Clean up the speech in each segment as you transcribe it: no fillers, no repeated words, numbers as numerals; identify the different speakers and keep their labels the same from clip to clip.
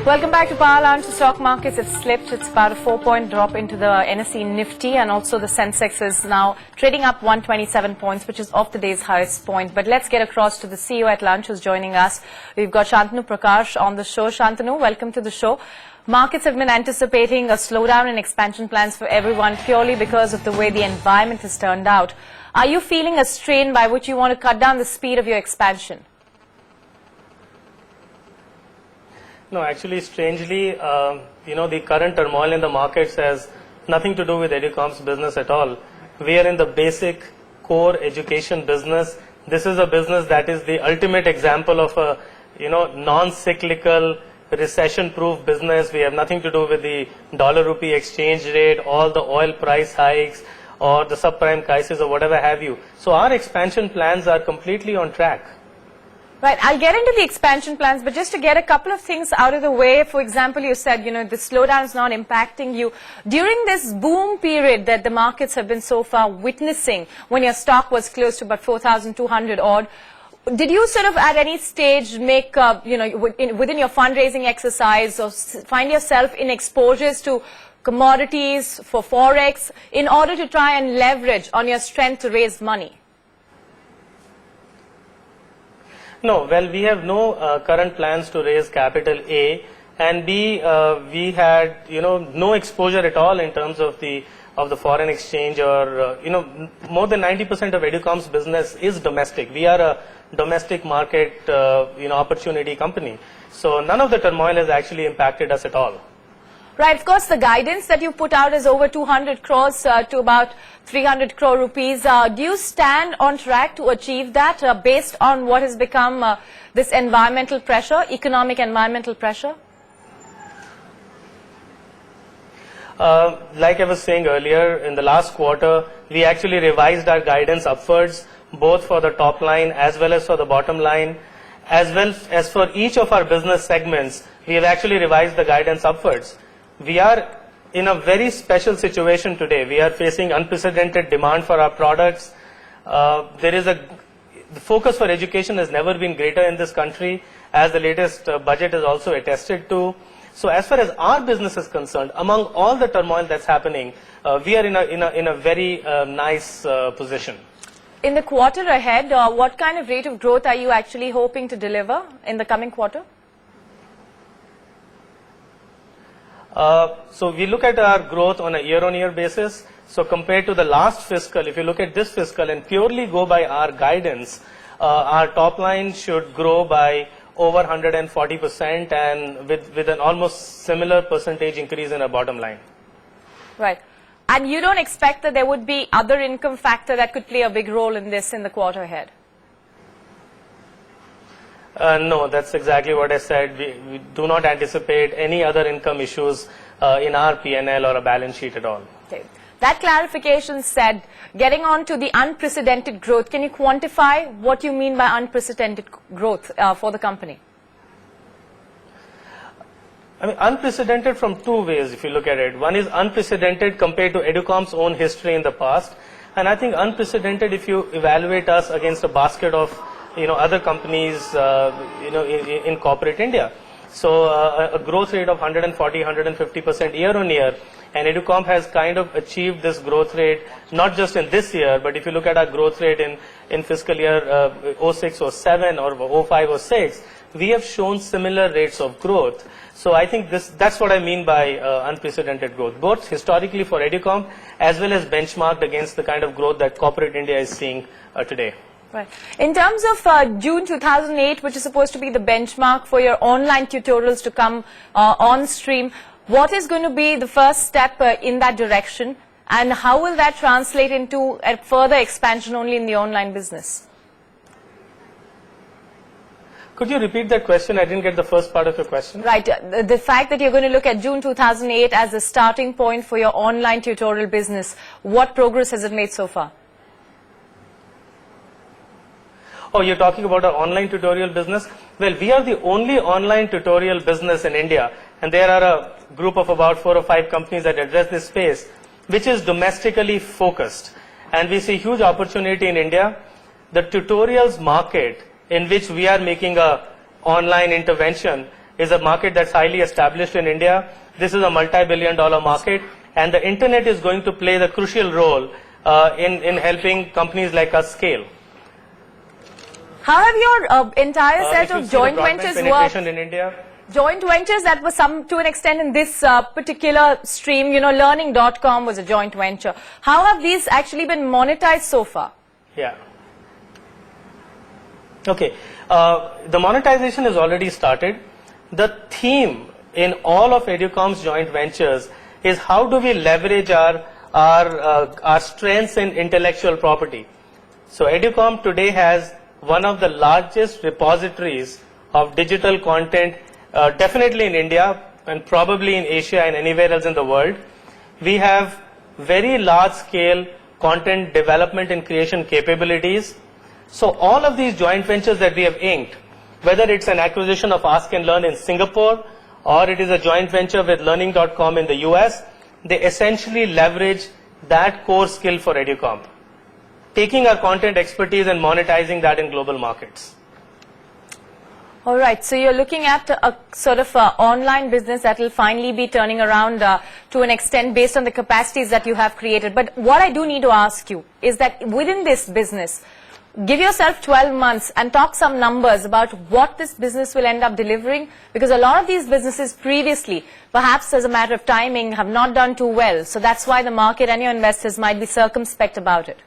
Speaker 1: Welcome back to Power Lunch. The stock markets have slipped. It's about a 4-point drop into the NSE Nifty, and also the Sensex is now trading up 127 points, which is off the day's highest point. But let's get across to the CEO at lunch who's joining us. We've got Shantanu Prakash on the show. Shantanu, welcome to the show. Markets have been anticipating a slowdown in expansion plans for everyone purely because of the way the environment has turned out. Are you feeling a strain by which you want to cut down the speed of your expansion?
Speaker 2: No, actually, strangely, the current turmoil in the markets has nothing to do with Educom's business at all. We are in the basic core education business. This is a business that is the ultimate example of a, non-cyclical, recession-proof business. We have nothing to do with the dollar-rupee exchange rate, all the oil price hikes, or the subprime crisis, or whatever have you. So our expansion plans are completely on track.
Speaker 1: Right, I'll get into the expansion plans, but just to get a couple of things out of the way, for example, you said, the slowdown is not impacting you. During this boom period that the markets have been so far witnessing, when your stock was close to about 4,200 odd, did you sort of at any stage make, within your fundraising exercise or find yourself in exposures to commodities for Forex in order to try and leverage on your strength to raise money?
Speaker 2: No, well, we have no current plans to raise capital A, and B, we had no exposure at all in terms of the foreign exchange, or more than 90% of Educom's business is domestic. We are a domestic market opportunity company, so none of the turmoil has actually impacted us at all.
Speaker 1: Right, of course, the guidance that you put out is over 200 crores to about 300 crore rupees. Do you stand on track to achieve that based on what has become this environmental pressure, economic environmental pressure?
Speaker 2: Like I was saying earlier, in the last quarter, we actually revised our guidance upwards, both for the top line as well as for the bottom line. As well as for each of our business segments, we have actually revised the guidance upwards. We are in a very special situation today. We are facing unprecedented demand for our products. The focus for education has never been greater in this country, as the latest budget has also attested to. So as far as our business is concerned, among all the turmoil that's happening, we are in a very nice position.
Speaker 1: In the quarter ahead, what kind of rate of growth are you actually hoping to deliver in the coming quarter?
Speaker 2: So we look at our growth on a year-on-year basis. So compared to the last fiscal, if you look at this fiscal and purely go by our guidance, our top line should grow by over 140% and with an almost similar percentage increase in our bottom line.
Speaker 1: Right. And you don't expect that there would be other income factor that could play a big role in this in the quarter ahead?
Speaker 2: No, that's exactly what I said. We do not anticipate any other income issues in our P&L or a balance sheet at all.
Speaker 1: Okay. That clarification said, getting on to the unprecedented growth, can you quantify what you mean by unprecedented growth for the company?
Speaker 2: I mean, unprecedented from two ways if you look at it. One is unprecedented compared to Educom's own history in the past. And I think unprecedented if you evaluate us against a basket of other companies, in corporate India. So a growth rate of 140, 150% year on year, and Educom has kind of achieved this growth rate, not just in this year, but if you look at our growth rate in fiscal year 06 or 07 or 05 or 06, we have shown similar rates of growth. So I think that's what I mean by unprecedented growth, both historically for Educom as well as benchmarked against the kind of growth that corporate India is seeing today.
Speaker 1: Right. In terms of June 2008, which is supposed to be the benchmark for your online tutorials to come on stream, what is going to be the first step in that direction, and how will that translate into a further expansion only in the online business?
Speaker 2: Could you repeat that question? I didn't get the first part of your question.
Speaker 1: Right. The fact that you're going to look at June 2008 as the starting point for your online tutorial business, what progress has it made so far?
Speaker 2: Oh, you're talking about our online tutorial business? Well, we are the only online tutorial business in India, and there are a group of about 4 or 5 companies that address this space, which is domestically focused. And we see huge opportunity in India. The tutorials market in which we are making a online intervention is a market that's highly established in India. This is a multi-billion-dollar market, and the internet is going to play the crucial role in helping companies like us scale.
Speaker 1: How have your entire set
Speaker 2: If you
Speaker 1: of
Speaker 2: see
Speaker 1: joint
Speaker 2: the broadband
Speaker 1: ventures
Speaker 2: penetration
Speaker 1: worked?
Speaker 2: in India,
Speaker 1: Joint ventures that were to an extent in this particular stream, learning.com was a joint venture. How have these actually been monetized so far?
Speaker 2: yeah. Okay, the monetization has already started. The theme in all of Educom's joint ventures is how do we leverage our strengths in intellectual property. So Educom today has one of the largest repositories of digital content, definitely in India and probably in Asia and anywhere else in the world. We have very large scale content development and creation capabilities. So all of these joint ventures that we have inked, whether it's an acquisition of Ask and Learn in Singapore or it is a joint venture with learning.com in the US, they essentially leverage that core skill for Educom, taking our content expertise and monetizing that in global markets.
Speaker 1: All right, so you're looking at a sort of online business that will finally be turning around to an extent based on the capacities that you have created. But what I do need to ask you is that within this business, give yourself 12 months and talk some numbers about what this business will end up delivering, because a lot of these businesses previously, perhaps as a matter of timing, have not done too well. So that's why the market and your investors might be circumspect about it.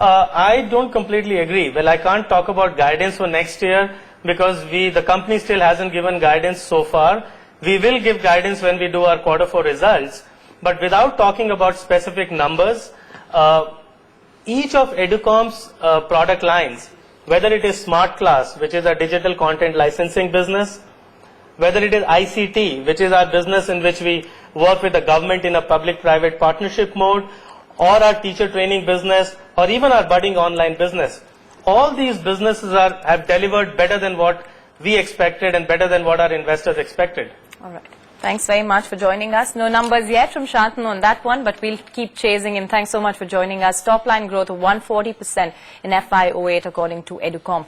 Speaker 2: I don't completely agree. Well, I can't talk about guidance for next year because the company still hasn't given guidance so far. We will give guidance when we do our Q4 results. But without talking about specific numbers, each of Educom's product lines, whether it is Smart Class, which is a digital content licensing business, whether it is ICT, which is our business in which we work with the government in a public-private partnership mode, or our teacher training business, or even our budding online business. All these businesses have delivered better than what we expected and better than what our investors expected.
Speaker 1: All right. Thanks very much for joining us. No numbers yet from Shantanu on that one, but we'll keep chasing him. Thanks so much for joining us. Top line growth of 140% in FY08 according to Educom.